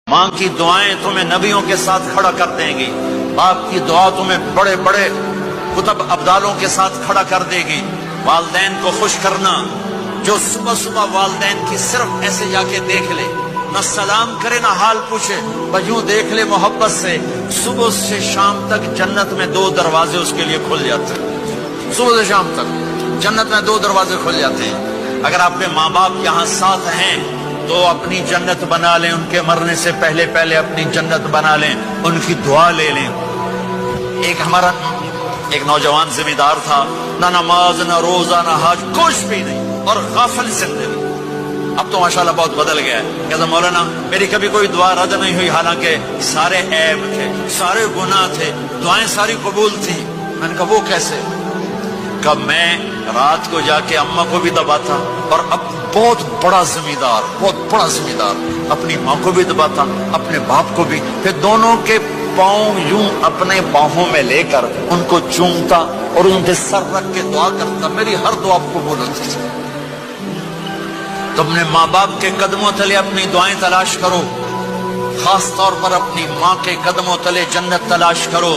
ماں کی دعائیں تمہیں نبیوں کے ساتھ کھڑا کر دیں گی، باپ کی دعا تمہیں بڑے بڑے کتب ابدالوں کے ساتھ کھڑا کر دے گی۔ والدین کو خوش کرنا، جو صبح صبح والدین کی صرف ایسے جا کے دیکھ لے، نہ سلام کرے نہ حال پوچھے، بس یوں دیکھ لے محبت سے، صبح سے شام تک جنت میں 2 دروازے اس کے لیے کھل جاتے ہیں۔ صبح سے شام تک جنت میں 2 دروازے کھل جاتے ہیں۔ اگر آپ کے ماں باپ یہاں ساتھ ہیں تو اپنی جنت بنا لیں، ان کے مرنے سے پہلے پہلے اپنی جنت بنا لیں، ان کی دعا لے لیں۔ ایک نوجوان ذمہ دار تھا، نہ نماز نہ روزہ نہ حج، کچھ بھی نہیں، اور غافل زندگی۔ اب تو ماشاءاللہ بہت بدل گیا ہے۔ کہتا مولانا میری کبھی کوئی دعا رد نہیں ہوئی، حالانکہ سارے عیب تھے، سارے گناہ تھے، دعائیں ساری قبول تھیں۔ میں نے کہا وہ کیسے؟ کب میں رات کو جا کے اماں کو بھی دباتا، اور اب بہت بڑا ذمہ دار اپنی ماں کو بھی دباتا، اپنے باپ کو بھی، پھر دونوں کے پاؤں یوں اپنے باہوں میں لے کر ان کو چومتا اور ان کے سر رکھ کے دعا کرتا، میری ہر دعا قبول ہوتی تھی۔ تم نے ماں باپ کے قدموں تلے اپنی دعائیں تلاش کرو، خاص طور پر اپنی ماں کے قدموں تلے جنت تلاش کرو۔